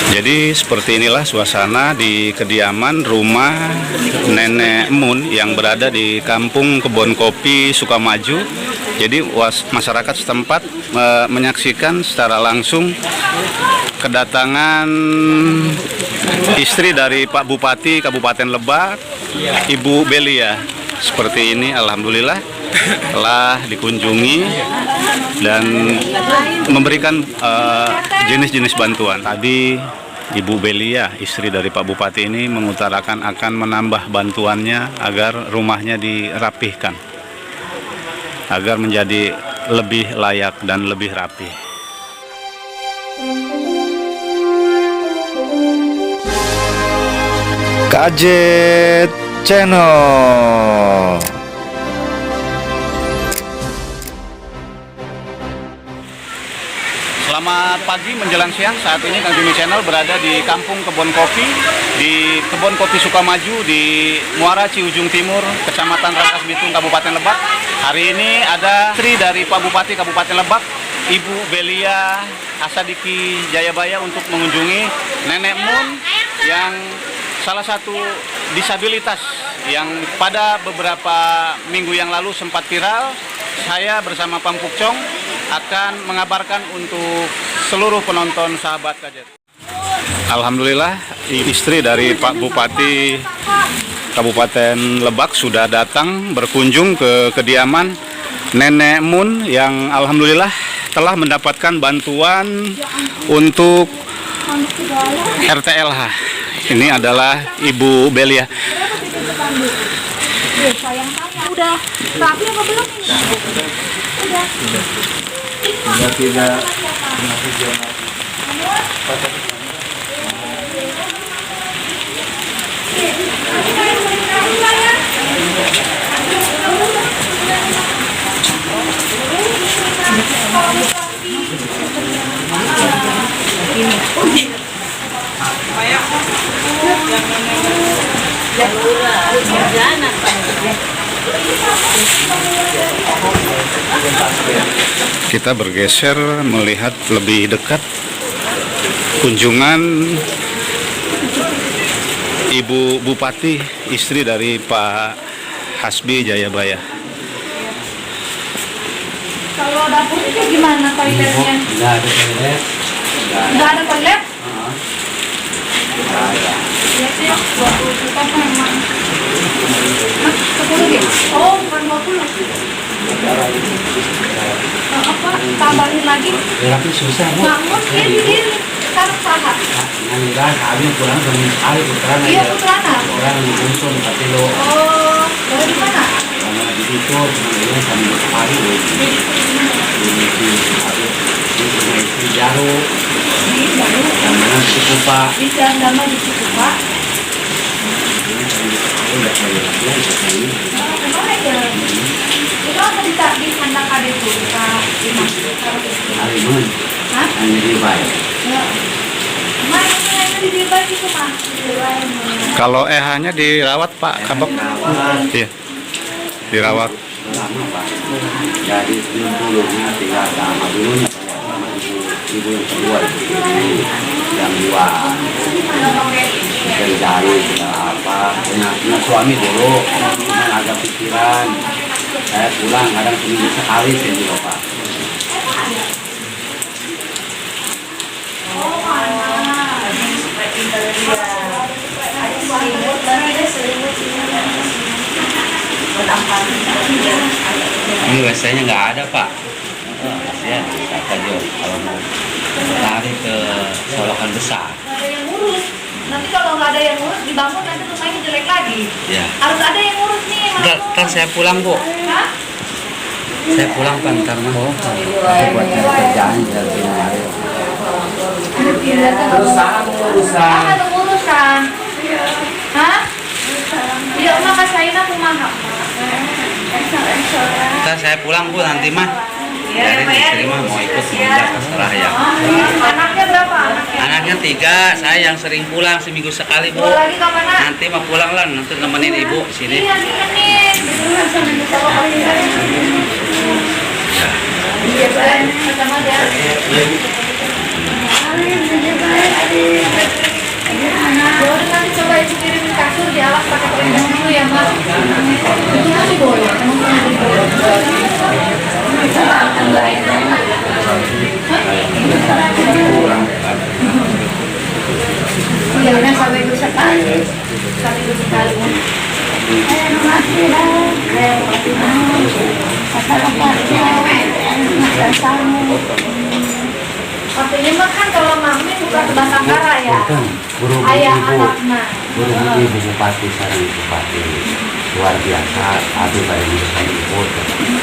Jadi seperti inilah suasana di kediaman rumah Nenek Mun yang berada di Kampung Kebon Kopi Sukamaju. Jadi masyarakat setempat menyaksikan secara langsung kedatangan istri dari Pak Bupati Kabupaten Lebak, Ibu Belia. Seperti ini, alhamdulillah telah dikunjungi dan memberikan jenis-jenis bantuan. Tadi Ibu Belia, istri dari Pak Bupati ini, mengutarakan akan menambah bantuannya agar rumahnya dirapihkan, agar menjadi lebih layak dan lebih rapi. KJ Channel. Selamat pagi menjelang siang. Saat ini Kang Jimmy Channel berada di Kampung Kebon Kopi, di Kebon Kopi Sukamaju, di Muara Ciujung Timur, Kecamatan Rangkas Bitung, Kabupaten Lebak. Hari ini ada istri dari Pak Bupati Kabupaten Lebak, Ibu Belia Asadiki Jayabaya, untuk mengunjungi Nenek Mun yang salah satu disabilitas yang pada beberapa minggu yang lalu sempat viral. Saya bersama Pampuk Cong akan mengabarkan untuk seluruh penonton sahabat KJ. Alhamdulillah, istri dari Pak Bupati Kabupaten Lebak sudah datang berkunjung ke kediaman Nenek Mun yang alhamdulillah telah mendapatkan bantuan untuk RTLH. Ini adalah Ibu Belia. Udah rapi apa belum ini? Udah. Sudah tidak. Kita bergeser melihat lebih dekat kunjungan Ibu Bupati, istri dari Pak Hasbi Jayabaya. Kalau dapur itu gimana toiletnya? Tidak ada toilet. Nggak ada toilet? Ada. Ya sih, 20 juta memang. Mas, 10 deh? Oh, bukan 20. Apa? Tambahin lagi? Ya, tapi susah, Bu. Bangun, ini. Sekarang salah. Enggak, kami pulang sekali putaran aja. Iya, putaran. Orang untung 4 kilo. Oh, dari di mana? Karena di situ sebenarnya sambil sekali. Di Jaru. Yang mana di Cikupa. Di Jandama di Cikupa. Udah saya lihat ini. Itu apa di kandang ada itu? Halimun. Hah? Hanya di baik. Ya. Mana di Dubai itu, Pak? Kalau EH-nya dirawat, Pak Kabak? Iya, dirawat. Lama, Pak. Jadi dulunya tinggal sama dulunya sama ibu yang kedua yang dua dari apa punya suami dulu, cuman agak pikiran. Saya pulang kadang seminggu sekali saya juga, Pak. Ini WC-nya nggak ada, Pak. Kasihan, kata Jo, kalau mau lari ke Solokan Besar. Nggak ada yang ngurus. Nanti kalau nggak ada yang ngurus, dibangun nanti rumahnya jelek lagi. Ya. Harus ada yang ngurus nih. Ntar saya pulang, Bu. Hah? Saya pulang kan karena buat kerjaan dari hari. Terus urusan. Ada urusan. Hah? Iya, emak kasain aku mahal. Ntar saya pulang, Bu, nanti mah. Dari istri mah mau ikut menginjak terserah ya. Anaknya berapa? Anaknya 3, saya yang sering pulang seminggu sekali, Bu. Dua lagi kemana? Nanti mau pulang lah, nanti nemenin Ibu sini. Iya, nemenin. Iya, sama dia. Batangkara ya. Burung Ayah ibu, anaknya. burung ibu bupati sarang bupati luar biasa. Aduh pada jurusan ibu,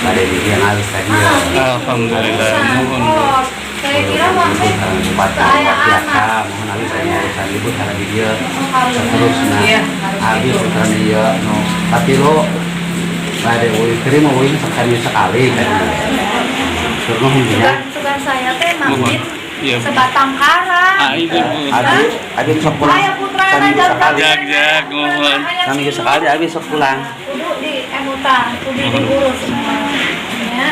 pada dia ngalis tadi ya. Alhamdulillah. Oh, saya kira maksud Sarang bupati ayah luar biasa. anak. Mohon ngalis tadi urusan ibu sarang dia. Oh, Seterusnya iya. habis urusan dia. No, tapi lo pada terima sekali kan. Terus Sugan saya teh mampir Iya. sebatang kara. Itu Bu. habis sok pulang. Ayah putra Kami anak sekali. Jag, mohon. Kami sekali habis sok pulang. Kudu di emutan, kudu diurus semua. Ya.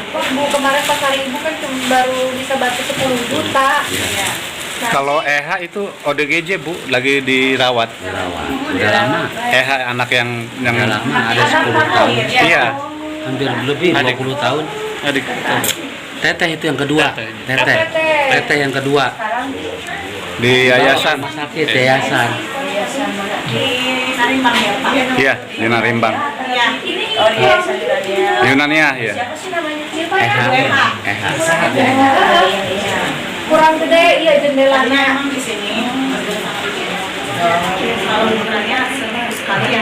Kok Bu kemarin pas hari Ibu kan cuma baru bisa bantu 10 juta. Iya. Kalau EH itu ODGJ Bu, lagi dirawat. Dirawat. Udah lama. EH anak yang Udah lama ada 10 tahun. Iya. Hampir lebih Adik. 20 tahun. Adik. Teteh itu yang kedua. Teteh. Teteh yang kedua. Sekarang Di yayasan. Rumah sakit yayasan. di Narimbang ya Pak. Iya, di Narimbang. Ini Yunania ya. siapa sih namanya? Siapa EH. ya? EH. Kurang gede iya jendelanya. Di sini kalau sebenarnya sekali ya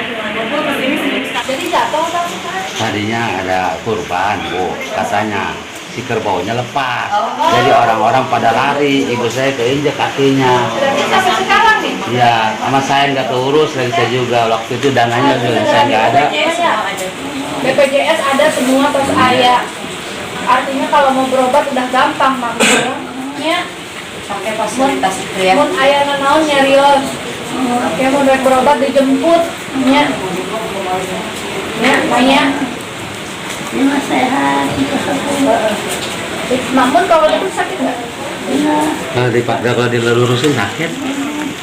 Jadi jatuh atau bukan? Tadinya ada kurban, Bu. Katanya si kerbaunya lepas. Jadi orang-orang pada lari. Ibu saya keinjek kakinya. Berarti sampai sekarang nih. Iya, sama saya nggak keurus lagi saya juga. Waktu itu dananya juga saya nggak ada. BPJS ada semua terus ayah. Artinya kalau mau berobat udah gampang Mak. Ya. pakai fasilitas itu ya. Mun ayah naon nyarios. Oke, mau duit berobat dijemput. Ya. Ya, banyak. Cuma sehat, Mamun kalau itu sakit nggak? Kalau dilurusin sakit,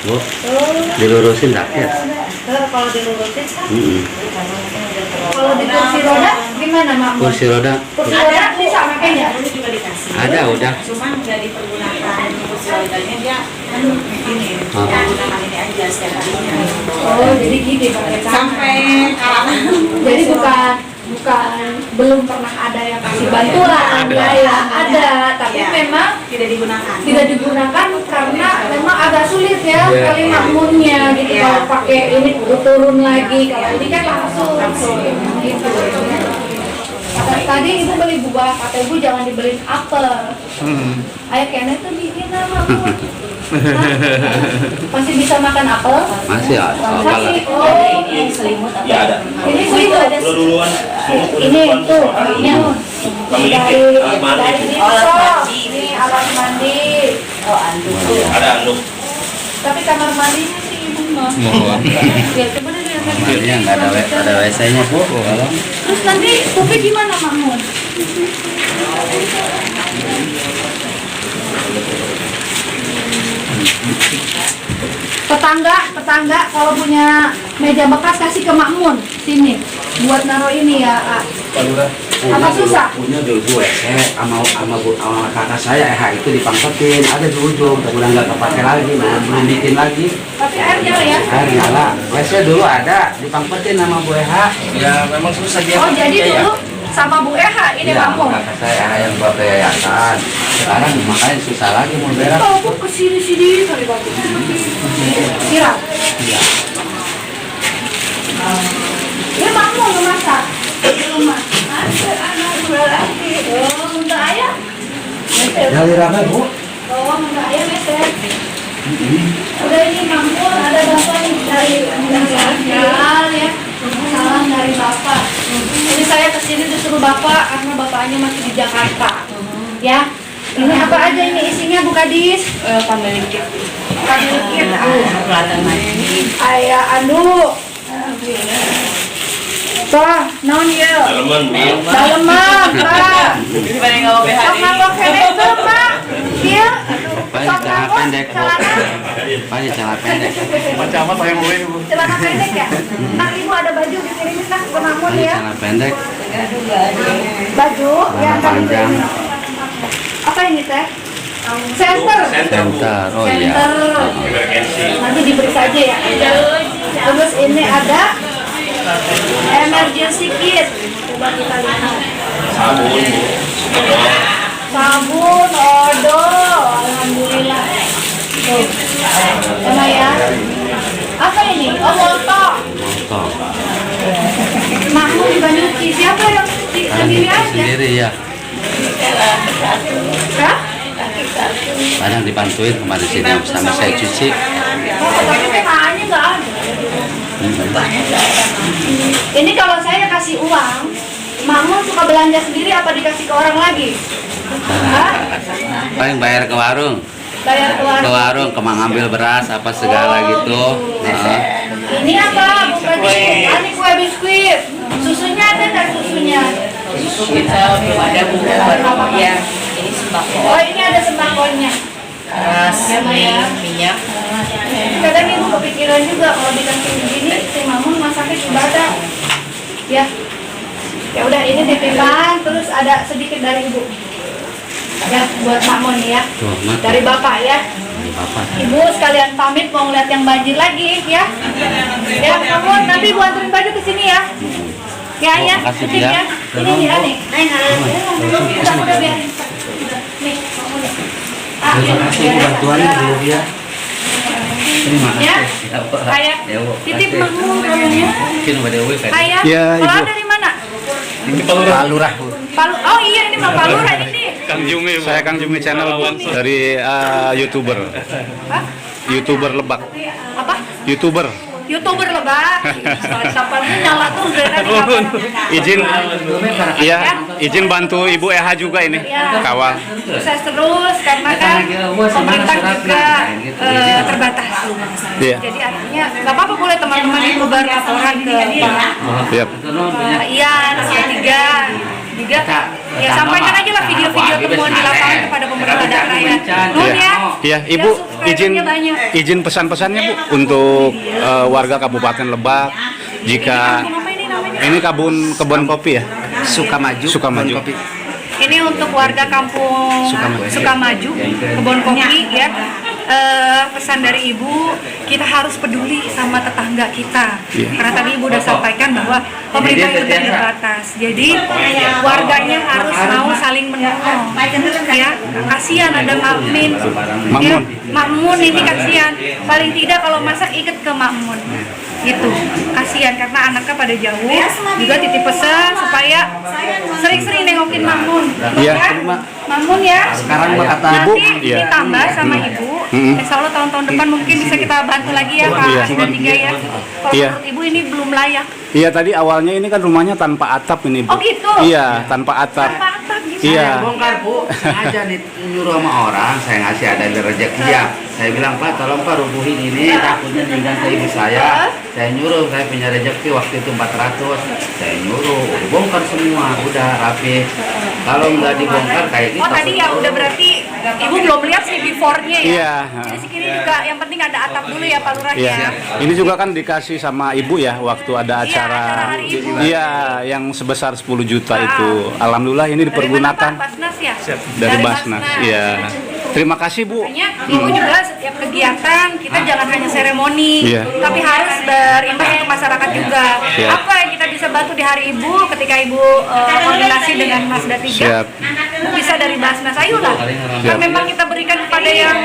Bu. Oh, Dilurusin sakit. kalau dilurusin sakit. Mm-mm. Kalau di kursi roda gimana Mamun? Kursi roda Kursi roda bisa makanya. Dulu juga dikasih. ada udah. Cuma nggak dipergunakan kursi rodanya dia ini. Oh. Ya, gunakan ini aja setiap harinya. Oh, jadi gini pakai Sampai kalangan. Jadi bukan belum pernah ada yang kasih bantuan ya ada tapi Iya. memang Tidak digunakan. tidak digunakan karena memang agak sulit ya Iya. kali makmunnya gitu Iya. kalau pakai ini turun lagi kalau ini kan langsung gitu. Tadi ibu beli buah, kata ibu jangan dibeliin apel. Ayah kayaknya tuh bikin nama Bu. Masih bisa makan apel? Masih ada. Masih. Oh, Ini selimut atau Ya ada. ini selimut. Lo duluan. Ini tuh, ini dari ini Alat kok. mandi. Ini alat mandi. oh anduk. Ada anduk. Tapi kamar mandinya sih ibu mah. Mohon. Ya coba deh lihat. Kamarnya nggak ada WC-nya, Bu. Kalau Terus nanti Pupi gimana Mahmud? Tetangga kalau punya meja bekas kasih ke Makmun sini buat naruh ini ya. Kak. Apa susah? Punya dulu WC sama kakak saya itu dipangkatin ada di ujung, tapi udah nggak kepake lagi, belum bikin lagi. Tapi air nyala ya? Air nyala. WC dulu ada dipangkatin sama Bu Eha. Ya memang susah dia. Oh jadi dulu sama Bu Eha ini Iya, Makmun. kakak saya yang buat yayasan. Sekarang makanya susah lagi mau berak. Tahu kok kesini kali bagus. Siram. Iya. Ya Makmun memasak di rumah. Ada anak dua lagi. Oh, untuk ayah. Dari Raga, Bu. Oh, untuk ayah meter. Udah ini Makmun ada bapak nih dari Nasional ya. Salam dari bapak. Jadi saya kesini disuruh bapak karena bapaknya masih di Jakarta. Ya. Ini apa aja ini isinya Bu Kadis? Family kit. Family kit. Peralatan mandi. Ayah anduk. Pak, naon ya? Daleman. Daleman, Pak. Daripada nggak mau Sok nganggo kene tuh, Pak. Iya. Banyak celana pendek, Bu. Banyak celana pendek. Macam apa yang mau ini Bu? Celana pendek ya? Nah, Ibu ada baju dikirimin lah ke Mahmud Banyak ya. celana pendek. Baju yang Celana panjang. apa ini teh? Center. Center. Oh iya. Center. Nanti diperiksa aja ya. Terus ini ada emergency kit. Coba kita lihat. Sabun. sabun, odol, alhamdulillah. Tuh, sama ya. Apa ini? Oh, moltok. Motor. Makmu juga nyuci. Siapa yang nyuci? Sendiri aja. Sendiri ya. Hah? Kadang dibantuin kemarin sini sama saya cuci. Oh, tapi TKA-nya nggak ada. Ini kalau saya kasih uang, Makmu suka belanja sendiri apa dikasih ke orang lagi? Hah? Paling bayar ke warung. Bayar ke warung. Ke warung, kemang ambil beras apa segala gitu. Nah, Ini apa? Bukan ini kue biskuit. Susunya ada nggak susunya? Kita belum ada Bu. Ya, ini sembako. Oh, ini ada sembakonya. Beras, Ya. minyak. Kadang ibu kepikiran juga kalau dikasih begini, si Mamun masaknya ibadah. Ya. Ya udah ini titipan, terus ada sedikit dari ibu. Ya, buat Mamun ya. tuh, mak. Dari bapak ya. Dari bapak. Ibu sekalian pamit mau ngeliat yang banjir lagi ya. Ya, Mamun nanti ibu anterin baju ke sini ya. Ya, Oh, ya. makasih, Sini ya. ya. Ini dia nih. Udah biarin. Nih, Mamun. Ah, Terima kasih Bu, bantuannya Bu ya. Terima Ya, kasih. Ya, Bu. kayak Ya, Bu. titip Makasih. Mamun kalungnya. Mungkin pada Dewi kan. Ayah, Ya, kalau Ibu. dari mana? Palurah Bu. Palu. Oh iya, ini mah Palura ini. Kang Jumi, saya Kang Jumi channel Bu, dari YouTuber. Hah? YouTuber Lebak. Apa? YouTuber. YouTuber Lebak. Siapa nyala tuh dari tadi kapan? Izin iya, izin bantu Ibu Eha juga ini. Ya. Kawal. Sukses terus karena kan pemerintah juga terbatas. Iya. Jadi artinya nggak apa-apa boleh teman-teman ibu baru laporan ke Pak Siap. Ian, Diga. Ya sampaikan aja lah video-video temuan di lapangan kepada pemerintah daerah ya. Nun ya. Iya, Ibu izin subscribernya banyak. izin pesan-pesannya Bu untuk warga Kabupaten Lebak jika Kampung apa ini namanya? ini kebun kopi ya. Sukamaju. Sukamaju. Kopi. Ini untuk warga kampung Sukamaju, Kebon Kopi ya. Pesan dari Ibu, kita harus peduli sama tetangga kita. Iya. Karena tadi Ibu udah sampaikan bahwa pemerintah itu terbatas. Jadi warganya harus mau saling menolong. Ya, kasihan ada Makmin. Ya, Makmun ini kasihan. Paling tidak kalau masak ikat ke Makmun. Gitu. Kasihan karena anaknya pada jauh. Juga titip pesan supaya sering-sering nengokin Makmun. Iya. Ya, Makmun ya. Sekarang Mbak kata Ibu, Nanti iya. ditambah sama Ibu. Insya Allah tahun-tahun depan mungkin bisa kita bantu lagi ya Pak Iya. Asda 3 ya. Kalau Iya. menurut Ibu ini belum layak. Iya, tadi awalnya ini kan rumahnya tanpa atap ini Bu. Oh, gitu? Iya, tanpa atap. Tanpa atap gitu. Iya. bongkar Bu, aja nih nyuruh sama orang, saya ngasih ada rezeki ya. Saya bilang Pak, tolong Pak rubuhin ini, takutnya tinggal ke ibu saya. Saya nyuruh, saya punya rezeki waktu itu 400. Saya nyuruh, bongkar semua, udah rapi. Kalau nggak dibongkar kayak gitu. Oh tadi ya udah berarti Ibu belum lihat sih before-nya ya. Iya. Jadi segini juga yang penting ada atap dulu ya Pak Lurah Iya. ya. Ini juga kan dikasih sama Ibu ya waktu ada Iya, acara. acara Hari Ibu. Iya, yang sebesar 10 juta Ah. itu. Alhamdulillah ini Dari mana Pak? dipergunakan Basnas ya? dari Basnas. Iya. Terima kasih Bu. Makanya Ibu juga setiap kegiatan kita jangan hanya seremoni, Iya. tapi harus berimbas untuk masyarakat juga. Siap. Apa yang kita bisa bantu di Hari Ibu ketika Ibu koordinasi dengan Mas Datiga? Siap. Bisa dari Basnas, ayolah. Siap. Kan memang kita berikan kepada yang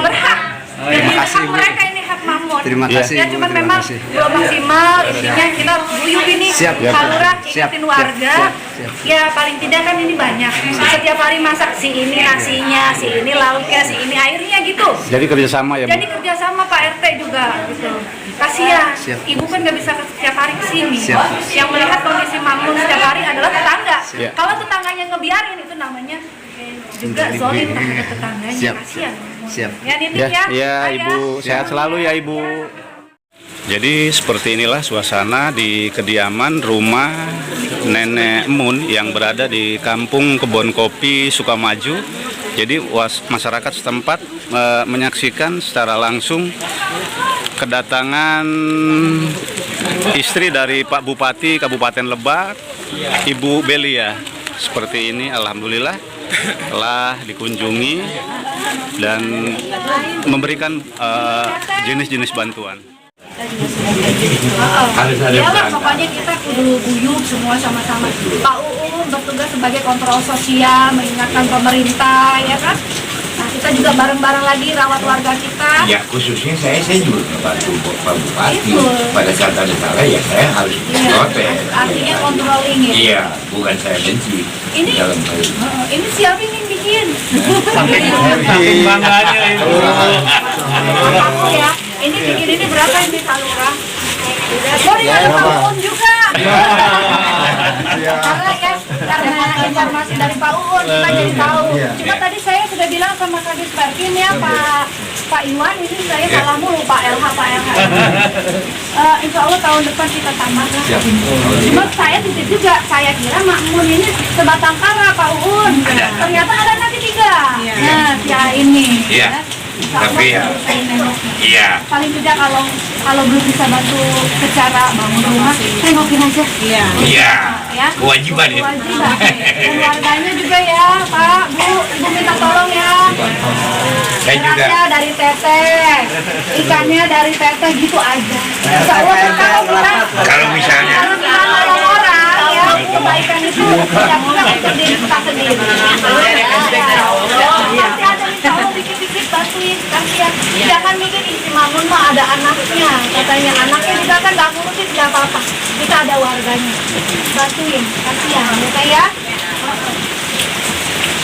berhak. Jadi hak mereka ini hak Makmun. Terima kasih, Ya Ibu, cuman terima memang kasih. belum maksimal, intinya kita guyup ini. Siap. Pak Lurah Siap. ingetin warga. Ya paling tidak kan ini banyak. Setiap hari masak si ini nasinya, si ini lauknya, si ini airnya gitu. Jadi kerjasama ya Bu. Jadi kerjasama Pak RT juga gitu. Kasihan, Siap. Ibu kan nggak bisa setiap hari kesini. Siap. Yang melihat kondisi Makmun setiap hari adalah tetangga. Siap. Kalau tetangganya ngebiarin itu namanya juga zolim terhadap tetangganya. Siap. Kasihan. Siap. Ya Nini Ya, ya. ya Ayah. Ibu, sehat selalu ya Ibu. Jadi seperti inilah suasana di kediaman rumah Nenek Mun yang berada di Kampung Kebon Kopi Sukamaju. Jadi masyarakat setempat menyaksikan secara langsung kedatangan istri dari Pak Bupati Kabupaten Lebak, Ibu Belia. Seperti ini, alhamdulillah telah dikunjungi dan memberikan jenis-jenis bantuan. Harus ada Iyalah perangkat. pokoknya kita kudu guyup semua sama-sama. Pak UU bertugas sebagai kontrol sosial, mengingatkan pemerintah, ya kan? Nah, kita juga bareng-bareng lagi rawat warga kita. Ya khususnya saya juga membantu Pak Bupati. Itu. Pada saat ada salah ya saya harus Iya, protes. artinya controlling ya. Iya, bukan saya benci Ini, dalam hal ini. ini siapa yang bikin? Saking bangganya itu. Aku ya, ini bikin ini berapa ini Pak Lurah? Oh, ini ada Pak Uun juga. Karena informasi dari Pak Uun kita jadi tahu. Cuma tadi saya sudah bilang sama Kadis Perkin ya Pak Iwan, ini saya salah mulu Pak LH. Insya Allah tahun depan kita tambahkan. Cuma saya titip juga, saya kira Makmun ini sebatang kara Pak Uun. Ternyata ada nanti 3. Nah, ya ini. Iya. Tapi ya, iya. Paling tidak kalau belum bisa bantu secara bangun rumah, tengokin aja. Iya. Ya. Kewajiban itu. Kewajiban. Dan warganya juga ya, Pak, Bu, Ibu minta tolong ya. Saya juga. Berasnya dari teteh, ikannya dari teteh gitu aja. Insya Allah Kalau misalnya kalau kita nolong orang, ya kebaikan itu tidak punya untuk diri kita sendiri. Pasti ada insya Allah dikit-dikit bantuin, kasihan. Jangan mikir isi Mamun mah ada anaknya, katanya anaknya juga kan nggak ngurusin nggak apa-apa. Kita ada warganya, bantuin, kasihan, ya.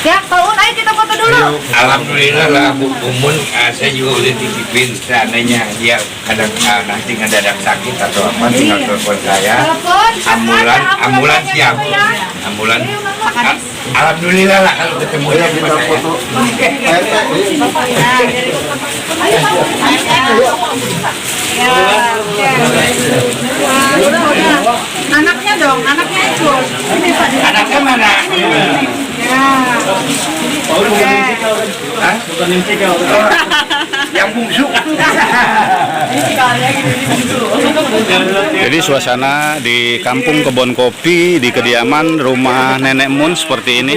Ya, Pak Un, ayo kita foto dulu. Alhamdulillah lah Bu Umun, saya juga udah titipin seandainya dia kadang nanti ngedadak sakit atau apa tinggal telepon saya. Telepon, Ambulans siap. Ambulans. Alhamdulillah lah kalau ketemu dia sama saya. Ayo, Pak Un. Anaknya dong, anaknya itu. Anaknya mana? Hah? Yang bungsu. Jadi suasana di Kampung Kebon Kopi di kediaman rumah Nenek Mun seperti ini.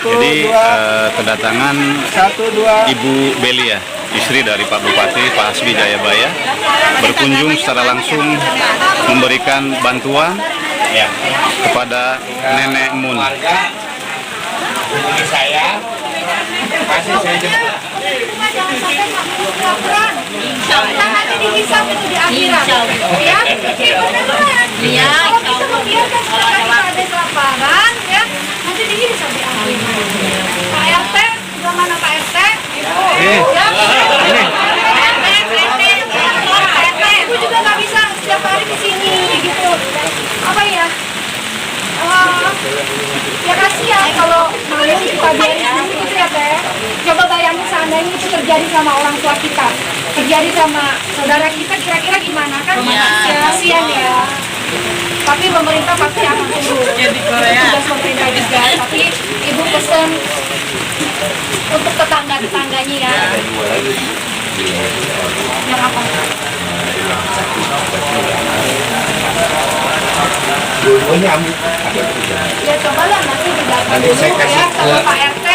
Jadi kedatangan Ibu Belia, istri dari Pak Bupati Pak Hasbi Jayabaya, berkunjung secara langsung memberikan bantuan kepada Nenek Mun. Hubungi saya, pasti saya jemput. Jangan sampai Makmun kelaparan. Tangannya dihisap itu di akhirat. Ya, beneran. Iya, Kalau kita membiarkan mereka kita ada kelaparan, ya, nanti dihisap di akhirat. Pak RT, sudah mana Pak RT? Ya. Ibu juga nggak bisa setiap hari di sini gitu. Apa ya? Ya kasihan kalau mau kita biarin gitu ya Teh. Coba bayangin seandainya itu terjadi sama orang tua kita, terjadi sama saudara kita, kira-kira gimana kan? Kasihan ya. Tapi pemerintah pasti akan turun. Di Korea. Tugas pemerintah juga. Tapi ibu pesan untuk tetangga-tetangganya ya. Yang apa? Dulunya Ya cobalah nanti berdatangan Nanti saya dulu kasih ya sama ke- Pak RT,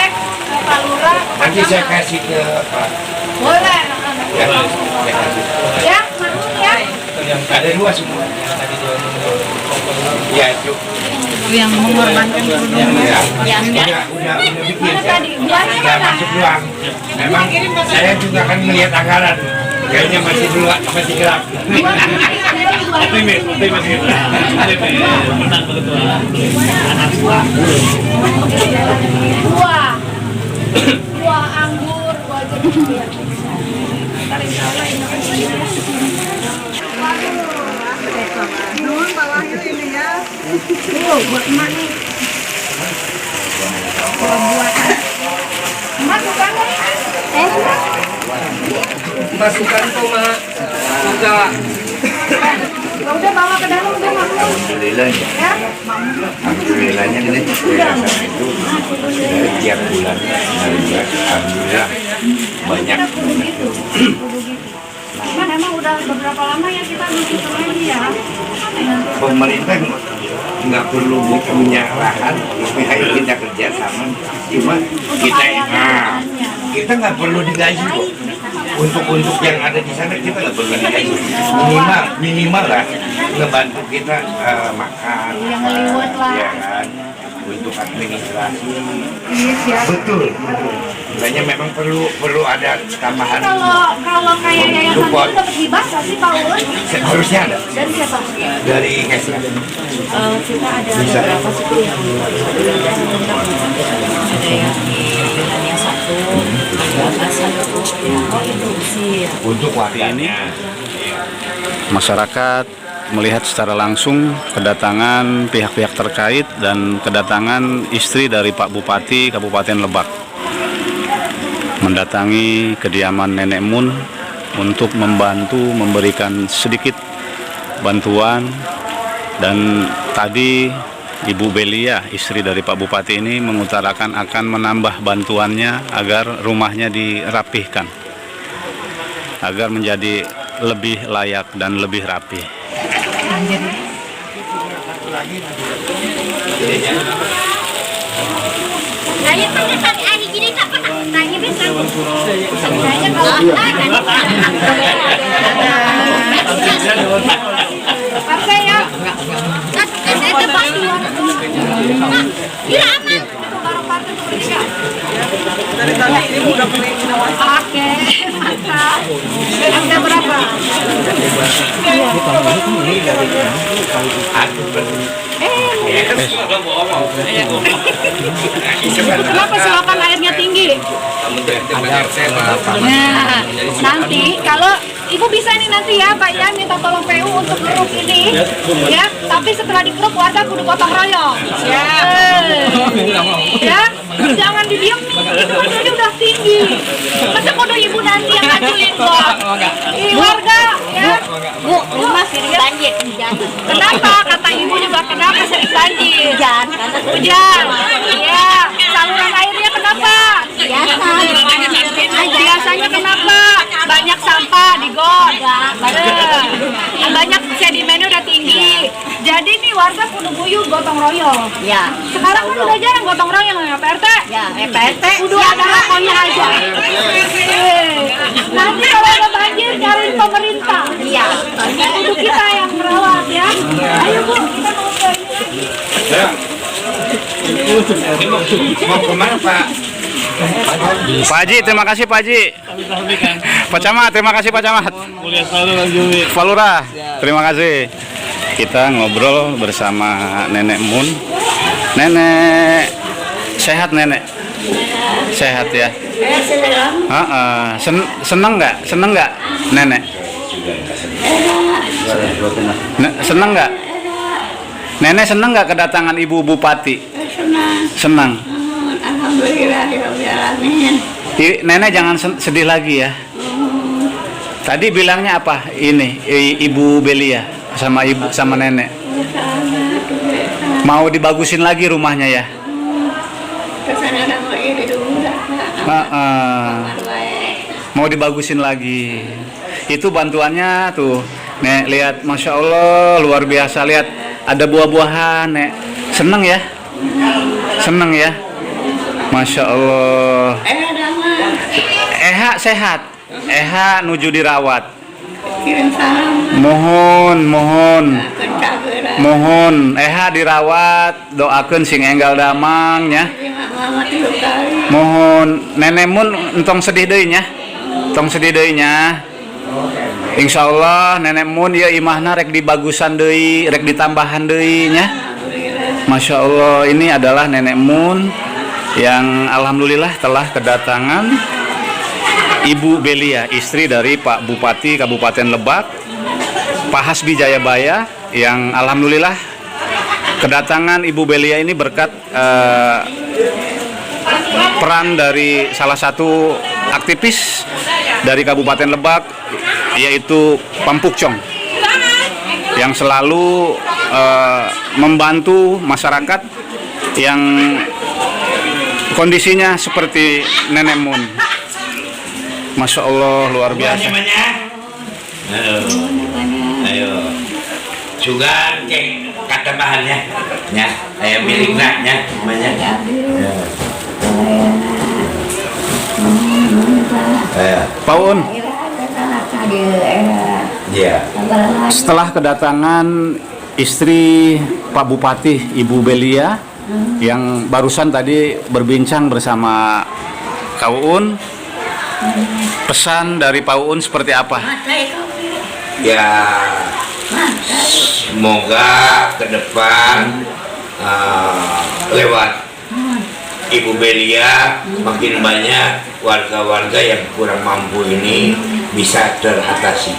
Pak Lurah, Pak nanti saya Camat. kasih ke Pak. Boleh. Ya, saya kasih. Ya, Makmun ya. Ada 2 semua. Ya itu. Yang mengorbankan Ya, udah bikin. Mana tadi? Biasanya Nggak mana? masuk doang. Memang saya juga kan melihat anggaran. Kayaknya masih gelap. Buah anggur, buah jeruk ya. Ntar insya Allah ini buat emak nih. Emak bukan Masukan kok mak juga. Ya udah bawa ke dalam udah Makmun. Alhamdulillah ya. Ya. Alhamdulillahnya ini yayasan itu dari tiap bulan alhamdulillah banyak. Kita kudu gitu. Cuman emang udah beberapa lama ya kita begitu lagi ya. Pemerintah nggak perlu punya lahan, supaya kita kerja sama. Cuma kita nggak perlu digaji kok. Untuk yang ada di sana kita nggak perlu digaji. Minimal lah ngebantu kita makan. Yang ngeliwat lah. Ya kan. untuk administrasi. Iya, siap. Betul. Makanya memang perlu ada tambahan. Kalau kayak yayasan itu Support. dapat hibah nggak sih Pak Un? Harusnya ada Dari siapa? dari Kesra. Kita ada Bisa. beberapa suku yang ada yang di Melania 1, ada satu yang itu sih. Untuk warganya. Masyarakat melihat secara langsung kedatangan pihak-pihak terkait dan kedatangan istri dari Pak Bupati Kabupaten Lebak mendatangi kediaman Nenek Mun untuk membantu memberikan sedikit bantuan. Dan tadi Ibu Belia, istri dari Pak Bupati ini, mengutarakan akan menambah bantuannya agar rumahnya dirapihkan agar menjadi lebih layak dan lebih rapi. Saya pakai tadi hari gini tak pernah tanya besar. Saya kalau Pakai ya. saya tepat dua. Tidak aman. Oke, mantap. Ada berapa? Kenapa selokan airnya tinggi? Nah, nanti kalau Ibu bisa nih nanti ya Pak ya minta tolong PU untuk keruk ini ya, tapi setelah dikeruk warga kudu gotong royong ya. Ya, jangan didiemin, itu airnya udah tinggi. Masa kudu Ibu nanti yang ngajuin kok. Ini warga ya. Bu, rumah sering banjir hujan. Kenapa? Kata Ibu juga kenapa sering banjir? Hujan. Hujan. Iya, saluran airnya kenapa? Biasa. Biasanya kenapa? Banyak sampah di got. Banyak sedimennya udah tinggi. Jadi nih warga kudu guyup gotong royong. Ya. Sekarang kan udah jarang gotong royong ya Pak RT. Ya, PRT. Kudu ada lakonnya aja. Nanti kalau ada banjir cariin pemerintah. Iya. Kudu kita yang merawat ya. Ayo Bu, kita mau ke ini lagi. Mau kemana Pak? Pak Haji, terima kasih Pak Haji. Pak Camat, terima kasih Pak Camat. Pak Lurah, terima kasih. Kita ngobrol bersama Nenek Mun. Nenek sehat Nenek? Sehat ya? Seneng nggak? Seneng nggak Nenek? Seneng nggak? Nenek seneng nggak kedatangan Ibu Bupati? Senang. Alhamdulillah, alamin. Nenek jangan sedih lagi ya. Tadi bilangnya apa? Ini Ibu Belia sama Ibu sama Nenek. Mau dibagusin lagi rumahnya ya? Mau dibagusin lagi. Itu bantuannya tuh. Nek, lihat, Masya Allah, luar biasa. Lihat, ada buah-buahan, Nek. Seneng ya? Seneng ya? Masya Allah. Eha sehat. Eha nuju dirawat. Mohon Eha dirawat, doakeun sing enggal damang nya. Mohon Nenek Mun entong sedih deui nya. Tong sedih deui nya. Insyaallah Nenek Mun ya imahna rek dibagusan deui, rek ditambahan deui nya. Masya Allah, ini adalah Nenek Mun yang alhamdulillah telah kedatangan Ibu Belia, istri dari Pak Bupati Kabupaten Lebak, Pak Hasbi Jayabaya, yang alhamdulillah kedatangan Ibu Belia ini berkat peran dari salah satu aktivis dari Kabupaten Lebak, yaitu Pampukcong, yang selalu membantu masyarakat yang kondisinya seperti Nenek Mun. Masya Allah, luar biasa. Ayo. Juga cek kata bahannya. Ya, ayam milik naknya namanya. Pak Un, Iya. setelah kedatangan istri Pak Bupati Ibu Belia yang barusan tadi berbincang bersama Kak Uun. Pesan dari Pak Uun seperti apa? Ya, semoga ke depan lewat Ibu Belia makin banyak warga-warga yang kurang mampu ini bisa teratasi.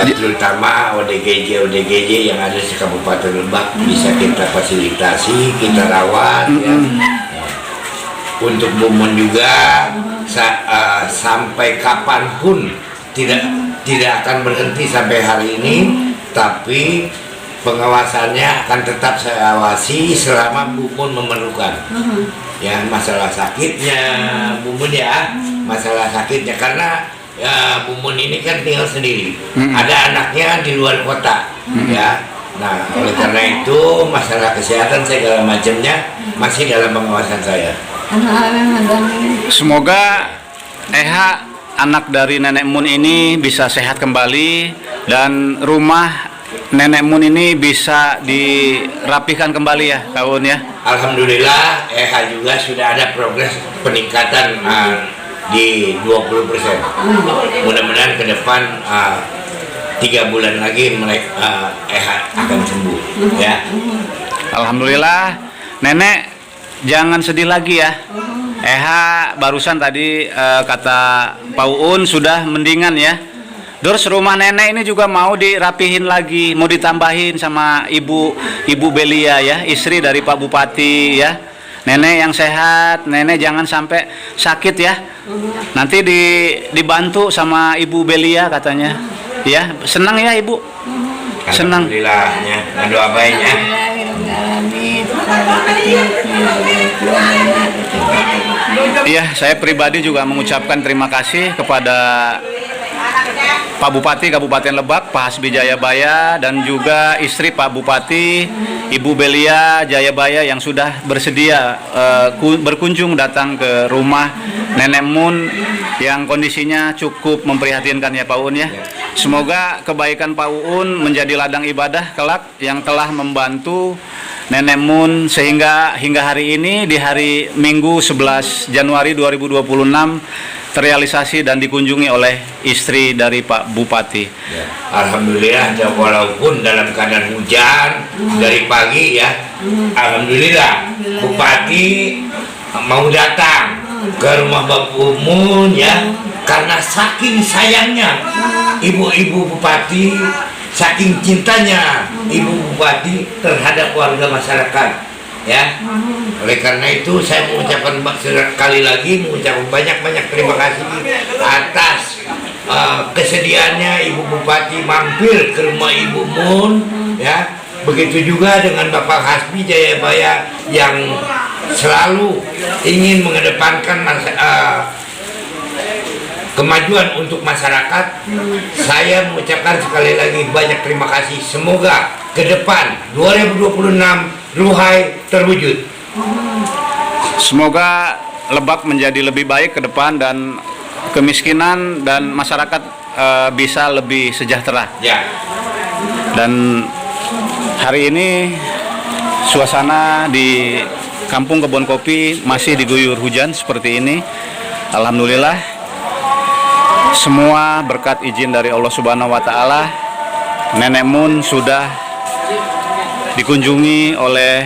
Terutama ODGJ yang ada di Kabupaten Lebak bisa kita fasilitasi, kita rawat. Ya. Untuk Bumun juga sampai kapanpun tidak akan berhenti sampai hari ini, tapi pengawasannya akan tetap saya awasi selama Bumun memerlukan. Ya, masalah sakitnya Bumun ya, masalah sakitnya karena ya, Bumun ini kan tinggal sendiri, ada anaknya di luar kota, ya. Nah, oleh karena itu masalah kesehatan segala macamnya masih dalam pengawasan saya. Semoga Eha, anak dari Nenek Mun ini bisa sehat kembali dan rumah Nenek Mun ini bisa dirapihkan kembali ya, Kak Uun ya. Alhamdulillah, Eha juga sudah ada progres peningkatan di 20%. Mudah-mudahan ke depan 3 bulan lagi Eha akan sembuh ya. Alhamdulillah, Nenek jangan sedih lagi ya. Eha barusan tadi kata Pak Uun sudah mendingan ya. Terus rumah nenek ini juga mau dirapihin lagi, mau ditambahin sama Ibu Belia ya, istri dari Pak Bupati ya. Nenek yang sehat, nenek jangan sampai sakit ya. Nanti dibantu sama Ibu Belia katanya. Ya, senang ya Ibu. Senang. Alhamdulillahnya, doa baiknya. Iya, saya pribadi juga mengucapkan terima kasih kepada Pak Bupati Kabupaten Lebak, Pak Hasbi Jayabaya, dan juga istri Pak Bupati, Ibu Belia Jayabaya yang sudah bersedia berkunjung datang ke rumah Nenek Mun yang kondisinya cukup memprihatinkan ya Pak Uun ya. Semoga kebaikan Pak Uun menjadi ladang ibadah kelak yang telah membantu Nenek Mun sehingga hingga hari ini di hari Minggu 11 Januari 2026 terrealisasi dan dikunjungi oleh istri dari Pak Bupati. Ya, alhamdulillah, walaupun dalam keadaan hujan dari pagi ya, alhamdulillah Bupati mau datang ke rumah Bapak Umun ya, karena saking sayangnya ibu-ibu Bupati, saking cintanya Ibu Bupati terhadap warga masyarakat ya. Oleh karena itu saya mengucapkan sekali lagi banyak terima kasih atas kesediaannya Ibu Bupati mampir ke rumah Ibu Mun ya. Begitu juga dengan Bapak Hasbi Jayabaya yang selalu ingin mengedepankan kemajuan untuk masyarakat. Saya mengucapkan sekali lagi banyak terima kasih. Semoga ke depan 2026 Ruhai terwujud. Semoga Lebak menjadi lebih baik ke depan dan kemiskinan dan masyarakat bisa lebih sejahtera. Ya. Dan hari ini suasana di Kampung Kebon Kopi masih diguyur hujan seperti ini. Alhamdulillah, semua berkat izin dari Allah Subhanahu wa Ta'ala, Nenek Mun sudah dikunjungi oleh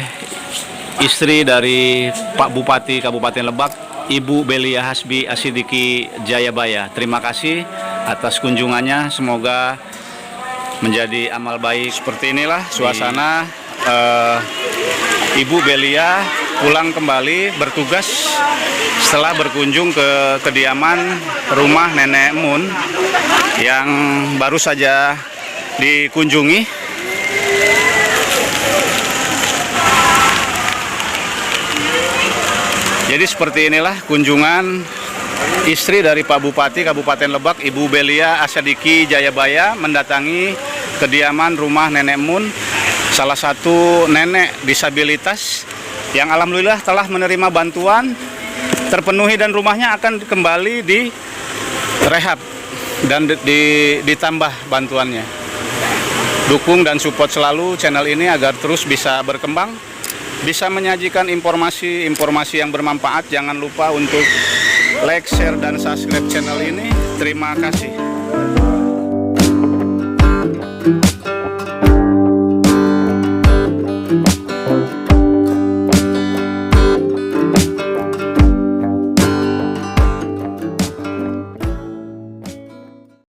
istri dari Pak Bupati Kabupaten Lebak, Ibu Belia Hasbi Asidiki Jayabaya. Terima kasih atas kunjungannya. Semoga menjadi amal baik. Seperti inilah suasana Ibu Belia pulang kembali bertugas setelah berkunjung ke kediaman rumah Nenek Mun yang baru saja dikunjungi. Jadi seperti inilah kunjungan istri dari Pak Bupati Kabupaten Lebak, Ibu Belia Asidiki Jayabaya mendatangi kediaman rumah Nenek Mun, salah satu nenek disabilitas yang alhamdulillah telah menerima bantuan terpenuhi dan rumahnya akan kembali direhab dan ditambah bantuannya. dukung dan support selalu channel ini agar terus bisa berkembang, bisa menyajikan informasi-informasi yang bermanfaat. Jangan lupa untuk like, share, dan subscribe channel ini. Terima kasih.